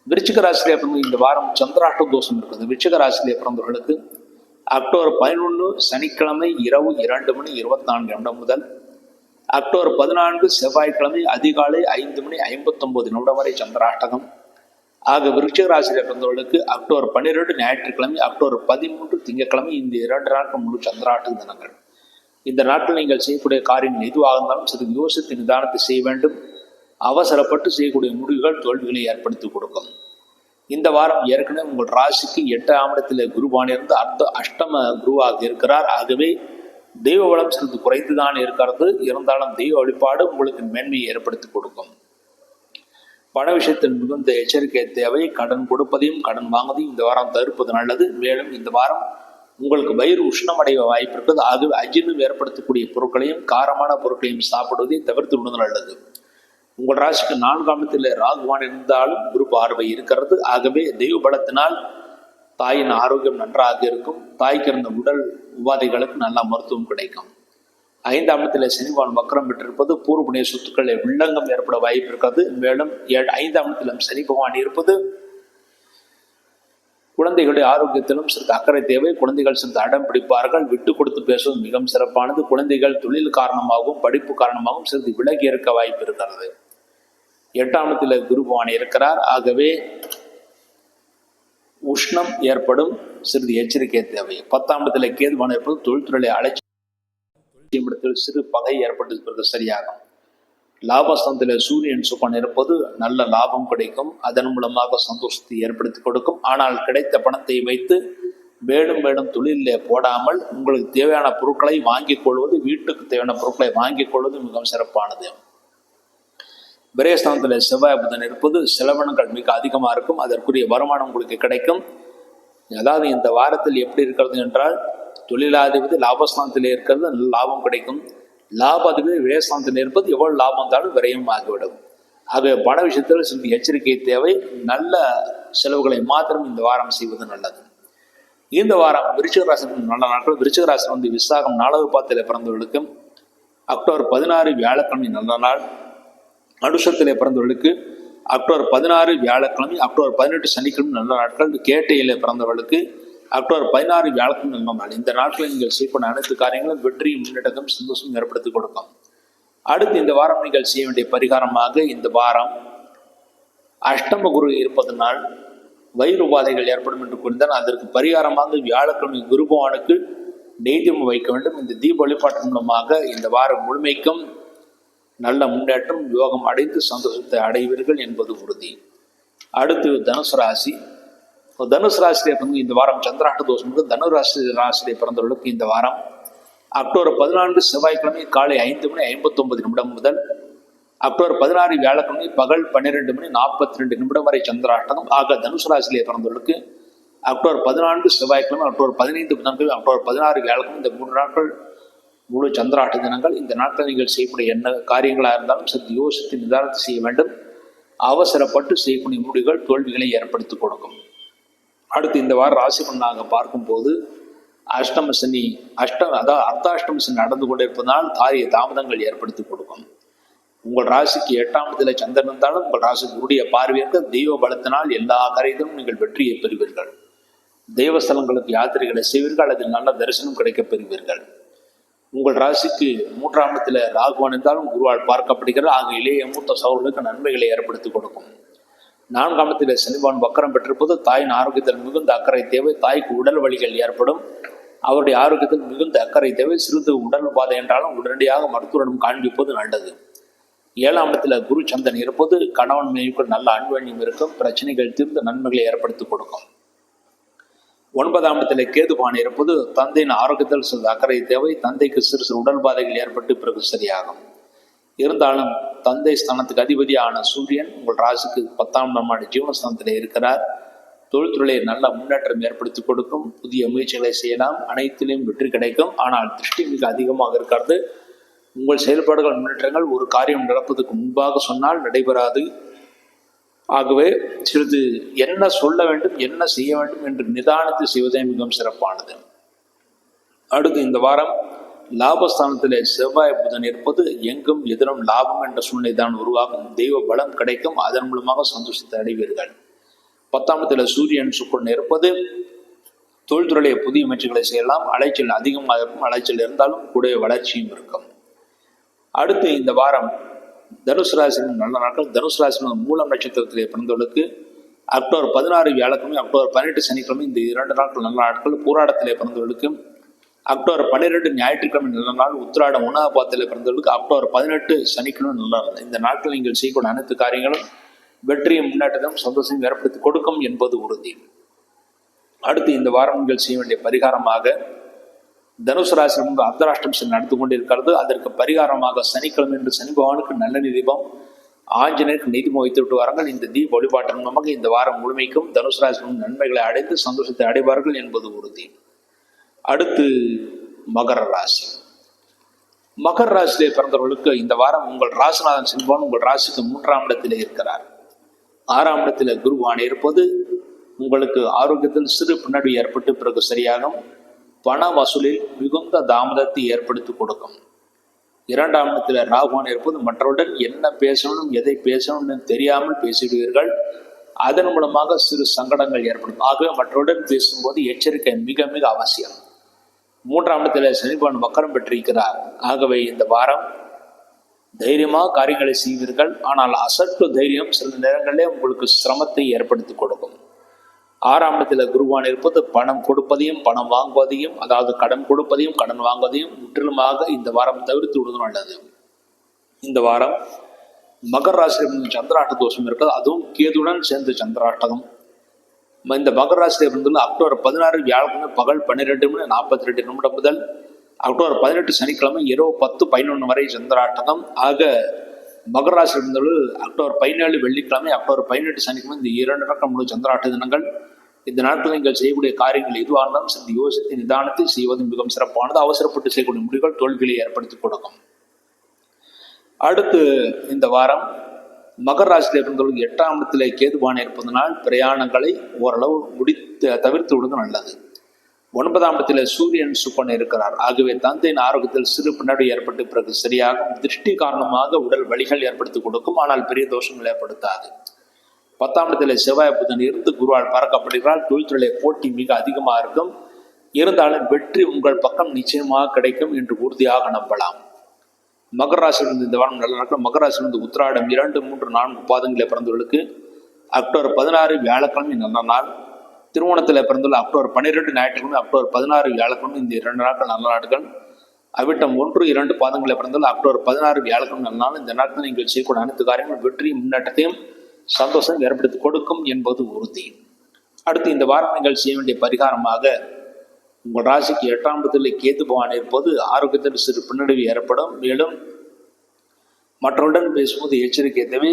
விருச்சிக ராசியிலே பிறந்த இந்த வாரம் சந்திராஷ்ட தோஷம் இருக்குது. விருச்சிக ராசியிலே பிறந்தவர்களுக்கு அக்டோபர் 11 சனிக்கிழமை இரவு 2:24 முதல் அக்டோபர் 14 செவ்வாய்க்கிழமை அதிகாலை 5:59 வரை சந்திராஷ்டகம். ஆக விருச்சிக ராசியிலே பிறந்தவர்களுக்கு அக்டோபர் 12 ஞாயிற்றுக்கிழமை, அக்டோபர் 13 திங்கட்கிழமை, இந்த 2 நாட்கள் முழு சந்திராஷ்டக தினங்கள். இந்த நாட்கள் நீங்கள் செய்யக்கூடிய காரியங்கள் எதுவாக இருந்தாலும் சிறிது யோசித்து நிதானத்தை செய்ய வேண்டும். அவசரப்பட்டு செய்யக்கூடிய முடிவுகள் தோல்விகளை ஏற்படுத்தி கொடுக்கும். இந்த வாரம் ஏற்கனவே உங்கள் ராசிக்கு 8ஆம் இடத்தில் குருவான் இருந்து அஷ்டம குருவாக இருக்கிறார். ஆகவே தெய்வ வளம் சிறிது குறைந்துதான் இருக்கிறது. இருந்தாலும் தெய்வ வழிபாடு உங்களுக்கு மேன்மையை ஏற்படுத்தி கொடுக்கும். பண விஷயத்தில் மிகுந்த எச்சரிக்கை தேவை. கடன் கொடுப்பதையும் கடன் வாங்குவதையும் இந்த வாரம் தவிர்ப்பது நல்லது. மேலும் இந்த வாரம் உங்களுக்கு வயிறு உஷ்ணம் அடைய வாய்ப்பு இருக்கிறது. ஆகவே அஜீர்ணம் ஏற்படுத்தக்கூடிய பொருட்களையும் காரமான பொருட்களையும் சாப்பிடுவதை தவிர்த்து விடுவது நல்லது. உங்கள் ராசிக்கு 4ஆம் இடத்தில் ராகுவான் இருந்தாலும் குரு பார்வை இருக்கிறது. ஆகவே தெய்வ பலத்தினால் தாயின் ஆரோக்கியம் நன்றாக இருக்கும். தாய்க்கு இருந்த உடல் உபாதைகளுக்கு நல்ல மருத்துவம் கிடைக்கும். 5ஆம் இடத்துல சனிவான் வக்கரம் பெற்றிருப்பது பூர்வ புண்ணிய சொத்துக்களில் வில்லங்கம் ஏற்பட வாய்ப்பு இருக்கிறது. மேலும் 5ஆம் இடத்திலும் சனி பகவான் இருப்பது குழந்தைகளுடைய ஆரோக்கியத்திலும் சிறிது அக்கறை தேவை. குழந்தைகள் சிறிது அடம் பிடிப்பார்கள். விட்டு கொடுத்து பேசுவது மிகவும் சிறப்பானது. குழந்தைகள் தொழில் காரணமாகவும் படிப்பு காரணமாகவும் சிறிது விலகி இருக்க வாய்ப்பு இருக்கிறது. 8ஆம் இடத்துல குரு பகவான் இருக்கிறார். ஆகவே உஷ்ணம் ஏற்படும், சிறிது எச்சரிக்கை தேவை. 10ஆம் இடத்துல கேதுவான இருப்பது தொழில்துறையை அலட்சியம், சிறு பகை ஏற்பட்டு சரியாகும். லாபஸ்தானத்தில் சூரியன் சுக்கன் இருப்பது நல்ல லாபம் கிடைக்கும். அதன் மூலமாக சந்தோஷத்தை ஏற்படுத்தி கொடுக்கும். ஆனால் கிடைத்த பணத்தை வைத்து மேலும் மேலும் தொழிலில் போடாமல் உங்களுக்கு தேவையான பொருட்களை வாங்கிக் கொள்வது, வீட்டுக்கு தேவையான பொருட்களை வாங்கிக் கொள்வது மிகவும் சிறப்பானது. விரயஸ்தானத்தில் செவ்வாய் புதன் இருப்பது செலவினங்கள் மிக அதிகமாக இருக்கும். அதற்குரிய வருமானம் உங்களுக்கு கிடைக்கும். அதாவது இந்த வாரத்தில் எப்படி இருக்கிறது என்றால், தொழிலாதிபதி லாபஸ்தானத்தில் இருக்கிறது, நல்ல லாபம் கிடைக்கும். லாபாதிபதி விரயஸ்தானத்தில் இருப்பது எவ்வளவு லாபம் இருந்தாலும் விரயம் ஆகிவிடும். ஆக பண விஷயத்தில் சிறிது எச்சரிக்கை தேவை. நல்ல செலவுகளை மாத்திரம் இந்த வாரம் செய்வது நல்லது. இந்த வாரம் விருச்சிக ராசி நல்ல நாட்கள். விருச்சிக ராசி விசாகம் 4வது பாதத்தில் பிறந்தவர்களுக்கு அக்டோபர் 16 வியாழக்கிழமை நல்ல நாள். நடுஷத்திலே பிறந்தவர்களுக்கு அக்டோபர் 16 வியாழக்கிழமை, அக்டோபர் 18 சனிக்கிழமை நல்ல நாட்கள். கேட்டையிலே பிறந்தவர்களுக்கு அக்டோபர் 16 வியாழக்கிழமை நல்ல நாள். இந்த நாட்களில் நீங்கள் செய்யப்பட்ட அனைத்து காரியங்களும் வெற்றியும் முன்னேற்றமும் சந்தோஷம் ஏற்படுத்தி கொடுக்கும். அடுத்து இந்த வாரம் நீங்கள் செய்ய வேண்டிய பரிகாரமாக, இந்த வாரம் அஷ்டம குரு இருப்பதனால் வயிறு உபாதைகள் ஏற்படும் என்று கூறினால், அதற்கு பரிகாரமாக வியாழக்கிழமை குரு பகவானுக்கு நெய்தீபம் வைக்க வேண்டும். இந்த தீப வழிபாட்டின் மூலமாக இந்த வாரம் முழுமைக்கும் நல்ல முன்னேற்றம் யோகம் அடைந்து சந்தோஷத்தை அடைவீர்கள் என்பது உறுதி. அடுத்து தனுசு ராசி. தனுசு ராசியிலே பிறந்து இந்த வாரம் சந்திராஷ்ட தோஷம். ராசியிலே பிறந்தவர்களுக்கு இந்த வாரம் அக்டோபர் 14 செவ்வாய்க்கிழமை காலை 5:59 முதல் அக்டோபர் 16 வியாழக்கிழமை பகல் 12:42 வரை சந்திராஷ்டகம். ஆக தனுசு ராசியிலே பிறந்தவர்களுக்கு அக்டோபர் 14 செவ்வாய்க்கிழமை, அக்டோபர் 15 புதன்கிழமை, அக்டோபர் 16 வியாழக்கிழமை, இந்த 3 நாட்கள் முழு சந்திராஷ்ட தினங்கள். இந்த நாட்கள் நீங்கள் செய்யக்கூடிய என்ன காரியங்களாக இருந்தாலும் சற்று யோசித்து நிதானத்தை செய்ய வேண்டும். அவசரப்பட்டு செய்யக்கூடிய முடிவுகள் தோல்விகளை ஏற்படுத்தி கொடுக்கும். அடுத்து இந்த வாரம் ராசி பலனாக பார்க்கும்போது அஷ்டம சனி அதாவது அர்த்தாஷ்டம சனி நடந்து கொண்டிருப்பதால் காரிய தாமதங்கள் ஏற்படுத்தி கொடுக்கும். உங்கள் ராசிக்கு 8ஆம் இடத்துல சந்திரன் இருந்தாலும் உங்கள் ராசிக்கு உடைய பார்வையர்கள் தெய்வ பலத்தினால் எல்லா காரியத்திலும் நீங்கள் வெற்றியை பெறுவீர்கள். தெய்வஸ்தலங்களுக்கு யாத்திரைகளை செய்வீர்கள். அதில் நல்ல தரிசனம் கிடைக்கப் பெறுவீர்கள். உங்கள் ராசிக்கு 3ஆம் இடத்துல ராகுவான் இருந்தாலும் குருவால் பார்க்கப்படுகிறது. ஆக இளைய மூத்த சகோதரர்களுக்கு நன்மைகளை ஏற்படுத்தி கொடுக்கும். 4ஆம் இடத்தில் சனிவான் வக்கரம் பெற்றிருப்பது தாயின் ஆரோக்கியத்தில் மிகுந்த அக்கறை தேவை. தாய்க்கு உடல் வலிகள் ஏற்படும். அவருடைய ஆரோக்கியத்தில் மிகுந்த அக்கறை தேவை. சிறிது உடல் உபாதை என்றாலும் உடனடியாக மருத்துவரிடம் காண்பிப்பது நல்லது. 7ஆம் இடத்துல குரு சந்திரன் இருப்பது கணவன் மனைவிக்கு நல்ல அன்வணியம் இருக்கும். பிரச்சனைகள் தீர்ந்து நன்மைகளை ஏற்படுத்தி கொடுக்கும். 9ஆம் இடத்துல கேதுபான் இருப்பது தந்தையின் ஆரோக்கியத்தில் சிறிது அக்கறை தேவை. தந்தைக்கு சிறு சிறு உடல் பாதைகள் ஏற்பட்டு பிறகு சரியாகும். இருந்தாலும் தந்தை ஸ்தானத்துக்கு அதிபதியான சூரியன் உங்கள் ராசிக்கு 10ஆம் இடமான ஜீவனஸ்தானத்தில் இருக்கிறார். தொழில்துறையை நல்ல முன்னேற்றம் ஏற்படுத்தி கொடுக்கும். புதிய முயற்சிகளை செய்யலாம். அனைத்திலையும் வெற்றி கிடைக்கும். ஆனால் திருஷ்டி மிக அதிகமாக இருக்கிறது. உங்கள் செயல்பாடுகள் முன்னேற்றங்கள் ஒரு காரியம் நடப்பதற்கு முன்பாக சொன்னால் நடைபெறாது. ஆகவே சிறிது என்ன சொல்ல வேண்டும், என்ன செய்ய வேண்டும் என்று நிதானித்து செய்வதே மிகவும் சிறப்பானது. அடுத்து இந்த வாரம் லாபஸ்தானத்திலே செவ்வாய் புதன் இருப்பது எங்கும் எதிரும் லாபம் என்ற சூழ்நிலை தான் உருவாகும். தெய்வ பலம் கிடைக்கும். அதன் மூலமாக சந்தோஷத்தை அடைவீர்கள். 10ஆம் இடத்துல சூரியன் சுக்கிரன் இருப்பது தொழில்துறையை புதிய முயற்சிகளை செய்யலாம். அலைச்சல் அதிகமாக இருக்கும். அலைச்சல் இருந்தாலும் கூடிய வளர்ச்சியும் இருக்கும். அடுத்து இந்த வாரம் தனுசு ராசியின் நல்ல நாட்கள். தனுசு ராசியின் மூலம் நட்சத்திரத்திலே பிறந்தவர்களுக்கு அக்டோபர் 16 வியாழக்கிழமை, அக்டோபர் 18 சனிக்கிழமை, இந்த 2 நாட்கள் நல்ல நாட்கள். பூராடத்திலே பிறந்தவர்களுக்கு அக்டோபர் 12 ஞாயிற்றுக்கிழமை நல்ல நாள். உத்திராடம் 1ஆம் பாதத்தில் பிறந்தவர்களுக்கு அக்டோபர் 18 சனிக்கிழமை நல்ல நாள். இந்த நாட்கள் நீங்கள் செய்யக்கூடிய அனைத்து காரியங்களும் வெற்றியும் முன்னேற்றத்தையும் சந்தோஷம் ஏற்படுத்தி கொடுக்கும் என்பது உறுதி. அடுத்து இந்த வாரம் நீங்கள் செய்ய வேண்டிய பரிகாரமாக, தனுசு ராசி அர்த்தராஷ்டிரம் சனி நடந்து கொண்டிருக்கிறது. அதற்கு பரிகாரமாக சனிக்கிழமை என்று சனி பகவானுக்கு நல்ல தீபம், ஆஞ்சநேயருக்கு நெய்தீபம் வைத்து விட்டு வாருங்கள். இந்த தீப வழிபாட்டின் மூலமாக இந்த வாரம் முழுமைக்கும் தனுசு ராசி நன்மைகளை அடைந்து சந்தோஷத்தை அடைவார்கள் என்பது உறுதி. அடுத்து மகர ராசி. மகர ராசியிலே பிறந்தவர்களுக்கு இந்த வாரம் உங்கள் ராசிநாதன் செல்வான் உங்கள் ராசிக்கு 3ஆம் இடத்திலே இருக்கிறார். 6ஆம் இடத்தில் குருவான் இருப்பது உங்களுக்கு ஆரோக்கியத்தில் சிறு பின்னடைவு ஏற்பட்டு பிறகு சரியாகும். பண வசூலில் மிகுந்த தாமதத்தை ஏற்படுத்தி கொடுக்கும். 2ஆம் இடத்துல ராகுவான் இருப்பது மற்றவருடன் என்ன பேசணும் எதை பேசணும்னு தெரியாமல் பேசிவிடுவீர்கள். அதன் மூலமாக சிறு சங்கடங்கள் ஏற்படும். ஆகவே மற்றவருடன் பேசும்போது எச்சரிக்கை மிக மிக அவசியம். 3ஆம் இடத்துல சனிபகவான் வக்கரம் பெற்றிருக்கிறார். ஆகவே இந்த வாரம் தைரியமாக காரியங்களை செய்வீர்கள். ஆனால் அசட்டு தைரியம் சில நேரங்களிலே உங்களுக்கு சிரமத்தை ஏற்படுத்தி கொடுக்கும். 6ஆம் இடத்துல குருவான் இருப்பது பணம் கொடுப்பதையும் பணம் வாங்குவதையும், அதாவது கடன் கொடுப்பதையும் கடன் வாங்குவதையும் முற்றிலுமாக இந்த வாரம் தவிர்த்து விடுவது நல்லது. இந்த வாரம் மகர ராசியில் சந்திராஷ்ட தோஷம் இருக்கிறது. அதுவும் கேதுடன் சேர்ந்து சந்திராஷ்டகம். இந்த மகர ராசியில் இருந்துள்ள அக்டோபர் 16 வியாழக்கிழமை பகல் 12:42 முதல் அக்டோபர் 18 சனிக்கிழமை இரவு 10:11 வரை சந்திராஷ்டகம். ஆக மகர ராசியில் இருந்துள்ள அக்டோபர் 17 வெள்ளிக்கிழமை அக்டோபர் 18 சனிக்கிழமை இந்த 2 நாட்கள் முழு சந்திராஷ்ட தினங்கள். இந்த நாட்களில் நீங்கள் செய்யக்கூடிய காரியங்கள் எதுவாக இருந்தாலும் சிறிது யோசித்து நிதானத்தை செய்வது மிகவும் சிறப்பானது. அவசரப்பட்டு செய்யக்கூடிய முடிவுகள் தோல்விகளை ஏற்படுத்தி கொடுக்கும். அடுத்து இந்த வாரம் மகர ராசியில் இருந்தவர்கள் 8ஆம் இடத்திலே கேதுபான இருப்பதனால் பிரயாணங்களை ஓரளவு தவிர்த்து விடுவது நல்லது. 9ஆம் இடத்தில் சூரியன் சுப்பன் இருக்கிறார். ஆகவே தந்தையின் ஆரோக்கியத்தில் சிறு பின்னடைவு ஏற்பட்டு பிறகு சரியாகும். திருஷ்டி காரணமாக உடல் வலிகள் ஏற்படுத்தி கொடுக்கும். ஆனால் பெரிய தோஷங்கள் ஏற்படுத்தாது. 10ஆம் இடத்தில் செவ்வாய் புதன் இருந்து குருவால் பார்க்கப்படுகிறார். தொழில்துறை போட்டி மிக அதிகமாக இருக்கும். இருந்தாலும் வெற்றி உங்கள் பக்கம் நிச்சயமாக கிடைக்கும் என்று உறுதியாக நம்பலாம். மகர ராசியிலிருந்து இந்த வாரம் நல்ல நாட்கள். மகர ராசியிலிருந்து உத்திராடம் 2, 3, 4 பாதங்களை பிறந்தவர்களுக்கு அக்டோபர் 16 வியாழக்கிழமை நல்ல நாள். திருவோணத்தில் பிறந்துள்ள அக்டோபர் 12 ஞாயிற்றுக்கிழமை அக்டோபர் 16 வியாழக்கிழமை இந்த 2 நாட்கள் நல்ல நாட்கள். அவிட்டம் 1, 2 பாதங்களை பிறந்துள்ள அக்டோபர் 16 வியாழக்கிழமை நல்ல நாள். இந்த நாட்கள் நீங்கள் செய்யக்கூடிய அனைத்து காரியங்களும் வெற்றியும் முன்னேற்றத்தையும் சந்தோஷம் ஏற்படுத்தி கொடுக்கும் என்பது உறுதி. அடுத்து இந்த வாரம் நீங்கள் செய்ய வேண்டிய பரிகாரமாக உங்கள் ராசிக்கு 8ஆம் இடத்தில் கேது பகவான் இருப்பது ஆரோக்கியத்தில் சிறு பின்னடைவு ஏற்படும். மேலும் மற்றவருடன் பேசும்போது எச்சரிக்கை தேவை.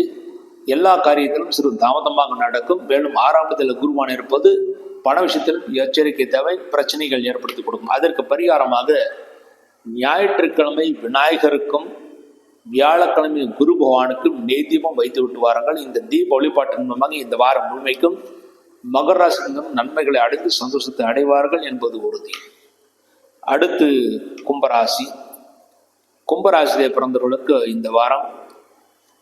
எல்லா காரியத்திலும் சிறு தாமதமாக நடக்கும். மேலும் 6ஆம் இடத்தில் குருவான் இருப்பது பண விஷயத்திலும் எச்சரிக்கை தேவை. பிரச்சனைகள் ஏற்படுத்தி கொடுக்கும். அதற்கு பரிகாரமாக ஞாயிற்றுக்கிழமை விநாயகருக்கும் வியாழக்கிழமை குரு பகவானுக்கும் நெய் தீபம் வைத்து விட்டு வாருங்கள். இந்த தீப வழிபாட்டின் மூலமாக இந்த வாரம் முழுமைக்கும் மகர ராசியிலும் நன்மைகளை அடைந்து சந்தோஷத்தை அடைவார்கள் என்பது உறுதி. அடுத்து கும்பராசி. கும்பராசியிலே பிறந்தவர்களுக்கு இந்த வாரம்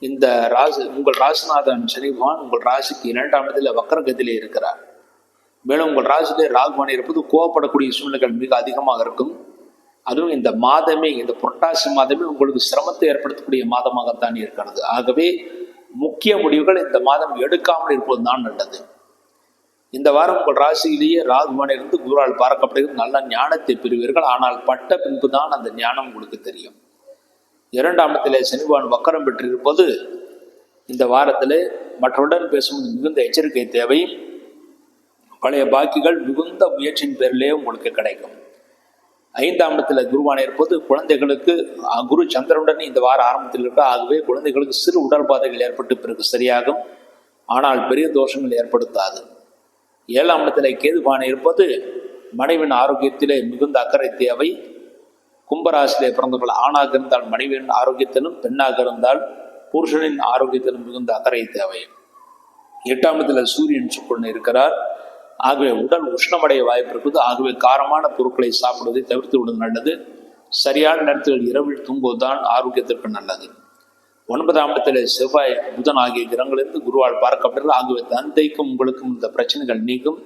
இந்த ராசி உங்கள் ராசிநாதன் சனி பகவான் உங்கள் ராசிக்கு 2ஆம் இடத்தில் வக்கரகத்திலே இருக்கிறார். மேலும் உங்கள் ராசியிலே ராகுவான் இருப்பது கோவப்படக்கூடிய சூழ்நிலைகள் மிக அதிகமாக இருக்கும். அதுவும் இந்த மாதமே, இந்த புரட்டாசி மாதமே உங்களுக்கு சிரமத்தை ஏற்படுத்தக்கூடிய மாதமாகத்தான் இருக்கிறது. ஆகவே முக்கிய முடிவுகள் இந்த மாதம் எடுக்காமல் இருப்பது தான் நல்லது. இந்த வாரம் உங்கள் ராசியிலேயே ராகுவான் இருந்து குருவால் பார்க்கப்படுகிறது. நல்ல ஞானத்தை பெறுவீர்கள். ஆனால் பட்ட பின்பு தான் அந்த ஞானம் உங்களுக்கு தெரியும். 2ஆம் இடத்திலே சனிவான் வக்கரம் பெற்றிருப்பது இந்த வாரத்திலே மற்றவுடன் பேசும்போது மிகுந்த எச்சரிக்கை தேவை. பழைய பாக்கிகள் மிகுந்த முயற்சியின் பேரிலே உங்களுக்கு கிடைக்கும். 5ஆம் இடத்துல குருவான் இருப்பது குழந்தைகளுக்கு குரு சந்திரனுடன் இந்த வார ஆரம்பத்தில் இருக்க. ஆகவே குழந்தைகளுக்கு சிறு உடற்பாதைகள் ஏற்பட்டு பிறகு சரியாகும். ஆனால் பெரிய தோஷங்கள் ஏற்படுத்தாது. 7ஆம் இடத்துல கேதுபான இருப்பது மனைவின் ஆரோக்கியத்திலே மிகுந்த அக்கறை தேவை. கும்பராசிலே பிறந்தவர்கள் ஆணாக இருந்தால் மனைவியின் ஆரோக்கியத்திலும், பெண்ணாக இருந்தால் புருஷனின் ஆரோக்கியத்திலும் மிகுந்த அக்கறை தேவை. 8ஆம் இடத்துல சூரியன் சுக்கரன் இருக்கிறார். ஆகவே உடல் உஷ்ணமடைய வாய்ப்பு இருக்குது. ஆகவே காரமான பொருட்களை சாப்பிடுவதை தவிர்த்து விடுவது நல்லது. சரியான நேரத்தில் இரவில் தூங்குவதுதான் ஆரோக்கியத்திற்கு நல்லது. 9ஆம் இடத்தில் செவ்வாய் புதன் ஆகிய கிரகங்களிலிருந்து குருவால் பார்க்கப்படுகிறது. ஆகவே தந்தைக்கும் உங்களுக்கும் இந்த பிரச்சனைகள் நீக்கும்.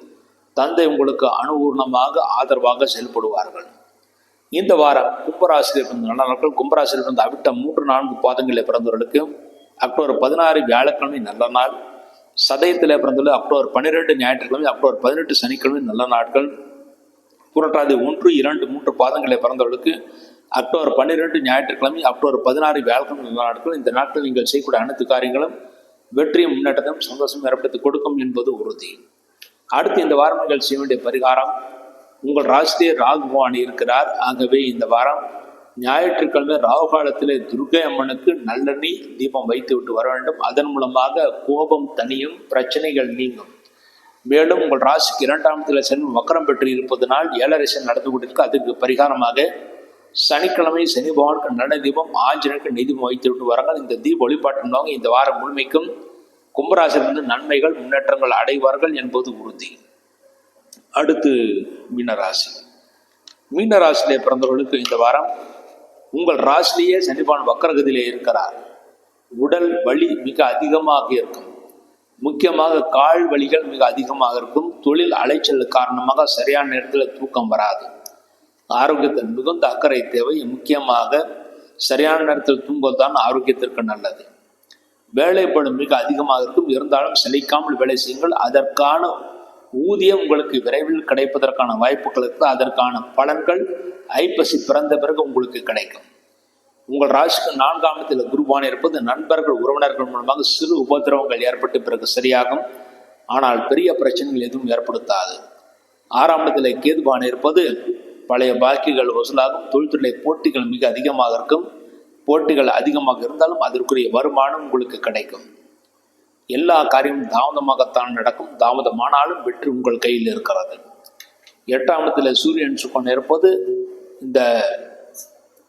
தந்தை உங்களுக்கு அனுகூலமாக ஆதரவாக செயல்படுவார்கள். இந்த வாரம் கும்பராசியில் இருந்த நல்ல நாட்கள். கும்பராசியில் இருந்த அவிட்டம் 3, 4 பாதங்களில் பிறந்தவர்களுக்கு அக்டோபர் 16 வியாழக்கிழமை நல்ல நாள். சதயத்தில் பிறந்துள்ள அக்டோபர் 12 ஞாயிற்றுக்கிழமை அக்டோபர் 18 சனிக்கிழமை நல்ல நாட்கள். புரட்டாதி 1, 2, 3 பாதங்களை பிறந்தவர்களுக்கு அக்டோபர் 12 ஞாயிற்றுக்கிழமை அக்டோபர் 16 வியாழக்கிழமை நல்ல நாட்கள். இந்த நாட்கள் நீங்கள் செய்யக்கூடிய அனைத்து காரியங்களும் வெற்றியும் முன்னேற்றத்தையும் சந்தோஷம் ஏற்படுத்தி கொடுக்கும் என்பது உறுதி. அடுத்து இந்த வாரம் நீங்கள் செய்ய வேண்டிய பரிகாரம், உங்கள் ராசியிலே ராகு பகவான் இருக்கிறார். ஆகவே இந்த வாரம் ஞாயிற்றுக்கிழமை ராகு காலத்திலே துர்க்கை அம்மனுக்கு நல்லெண்ணெய் தீபம் வைத்து விட்டு வர வேண்டும். அதன் மூலமாக கோபம் தனியும், பிரச்சனைகள் நீங்கும். மேலும் உங்கள் ராசிக்கு 2ஆம் இடத்துல சனி வக்கரம் பெற்று இருப்பதனால் 7.5 சனி நடந்து கொண்டிருக்கு. அதுக்கு பரிகாரமாக சனிக்கிழமை சனி பகவானுக்கு நல்ல தீபம், ஆஞ்சநேயருக்கு நெய் தீபம் வைத்து விட்டு வராங்க. இந்த தீப வழிபாட்டின் இந்த வாரம் முழுமைக்கும் கும்பராசிலிருந்து நன்மைகள் முன்னேற்றங்கள் அடைவார்கள் என்பது உறுதி. அடுத்து மீனராசி. மீனராசியிலே பிறந்தவர்களுக்கு இந்த வாரம் உங்கள் ராசிலேயே சனிபான் வக்கரகதியிலே இருக்கிறார். உடல் வலி மிக அதிகமாக இருக்கும். முக்கியமாக கால் வலிகள் மிக அதிகமாக இருக்கும். தொழில் அலைச்சல் காரணமாக சரியான நேரத்தில் தூக்கம் வராது. ஆரோக்கியத்தில் மிகுந்த அக்கறை தேவை. முக்கியமாக சரியான நேரத்தில் தூங்குவதுதான் ஆரோக்கியத்திற்கு நல்லது. வேலைப்பளு மிக அதிகமாக இருக்கும். இருந்தாலும் சலிக்காமல் வேலை செய்யுங்கள். அதற்கான ஊதியம் உங்களுக்கு விரைவில் கிடைப்பதற்கான வாய்ப்புகளுக்கு அதற்கான பலன்கள் ஐப்பசி பிறந்த பிறகு உங்களுக்கு கிடைக்கும். உங்கள் ராசிக்கு 4ஆம் இடத்தில் குருவான் இருப்பது நண்பர்கள் உறவினர்கள் மூலமாக சிறு உபதிரவங்கள் ஏற்பட்டு பிறகு சரியாகும். ஆனால் பெரிய பிரச்சனைகள் எதுவும் ஏற்படுத்தாது. 6ஆம் இடத்தில் கேதுபான் இருப்பது பழைய பாக்கிகள் வசூலாகும். தொழில்துறை போட்டிகள் மிக அதிகமாக இருக்கும். போட்டிகள் அதிகமாக இருந்தாலும் அதற்குரிய வருமானம் உங்களுக்கு கிடைக்கும். எல்லா காரியமும் தாமதமாகத்தான் நடக்கும். தாமதமானாலும் வெற்றி உங்கள் கையில் இருக்கிறது. 8ஆம் இடத்தில் சூரியன் சுக்கன் இருப்பது இந்த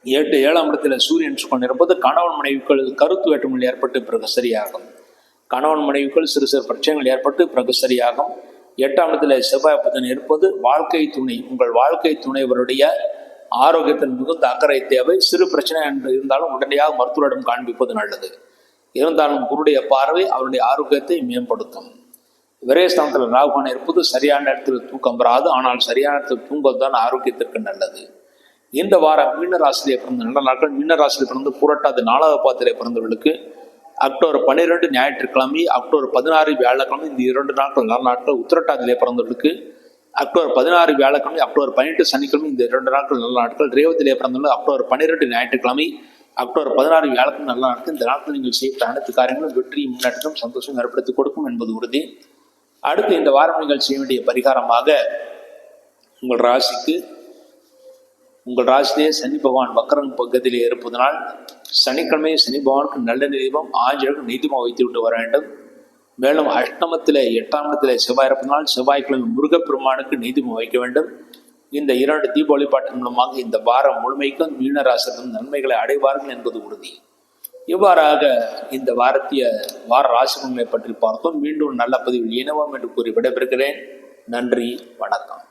7ஆம் இடத்தில் சூரியன் சுக்கன் இருப்பது கணவன் மனைவிக்குள் கருத்து வேற்றுமைகள் ஏற்பட்டு பிறகு சரியாகும். கணவன் மனைவிக்குள் சிறு சிறு பிரச்சனைகள் ஏற்பட்டு பிறகு சரியாகும். 8ஆம் இடத்தில் செவ்வாய் புதன் இருப்பது வாழ்க்கை துணை, உங்கள் வாழ்க்கை துணைவருடைய ஆரோக்கியத்தில் மிகுந்த அக்கறை தேவை. சிறு பிரச்சனை என்று இருந்தாலும் உடனடியாக மருத்துவரிடம் காண்பிப்பது நல்லது. இருந்தாலும் குருடைய பார்வை அவருடைய ஆரோக்கியத்தை மேம்படுத்தும். விரயஸ்தானத்தில் ராகுவான் இருப்பது சரியான நேரத்தில் தூக்கம் வராது. ஆனால் சரியான நேரத்தில் தூங்குவதுதான் ஆரோக்கியத்திற்கு நல்லது. இந்த வாரம் மீனராசிலே பிறந்த நல்ல நாட்கள். மீனராசியில் பிறந்து புரட்டாது 4வது பாத்திரை பிறந்தவர்களுக்கு அக்டோபர் 12 ஞாயிற்றுக்கிழமை, அக்டோபர் 16 வியாழக்கிழமை, இந்த 2 நாட்கள் நல்ல நாட்கள். உத்திரட்டாதிலே பிறந்தவர்களுக்கு அக்டோபர் 16 வியாழக்கிழமை, அக்டோபர் 18 சனிக்கிழமை, இந்த 2 நாட்கள் நல்ல நாட்கள். ரேவதிலே பிறந்தவர்கள் அக்டோபர் 12 ஞாயிற்றுக்கிழமை, அக்டோபர் 16 வியாழக்கிழமை நல்ல நாட்கள். இந்த நாட்கள் நீங்கள் செய்த அனைத்து காரியங்களும் வெற்றி முன்னேற்றம் சந்தோஷம் ஏற்படுத்தி கொடுக்கும் என்பது உறுதி. அடுத்து இந்த வாரம் நீங்கள் செய்ய வேண்டிய பரிகாரமாக உங்கள் ராசியிலே சனி பகவான் வக்கரன் பக்கத்திலே இருப்பதனால் சனிக்கிழமை சனி பகவானுக்கு நல்ல தீபம் ஆஞ்சலுக்கு நீதிமா வைத்து விட்டு வர வேண்டும். மேலும் அஷ்டமத்தில் 8ஆம் இடத்தில் செவ்வாய் இருப்பதனால் செவ்வாய்க்கிழமை முருகப்பெருமானுக்கு நீதிமம் வைக்க வேண்டும். இந்த 2 தீப வழிபாட்டின் மூலமாக இந்த வாரம் முழுமைக்கும் மீனராசிக்கும் நன்மைகளை அடைவார்கள் என்பது உறுதி. இவ்வாறாக இந்த வார ராசிகளை பற்றி பார்த்தோம். மீண்டும் நல்ல பதிவில் இணைவோம் என்று கூறி விடைபெறுகிறேன். நன்றி, வணக்கம்.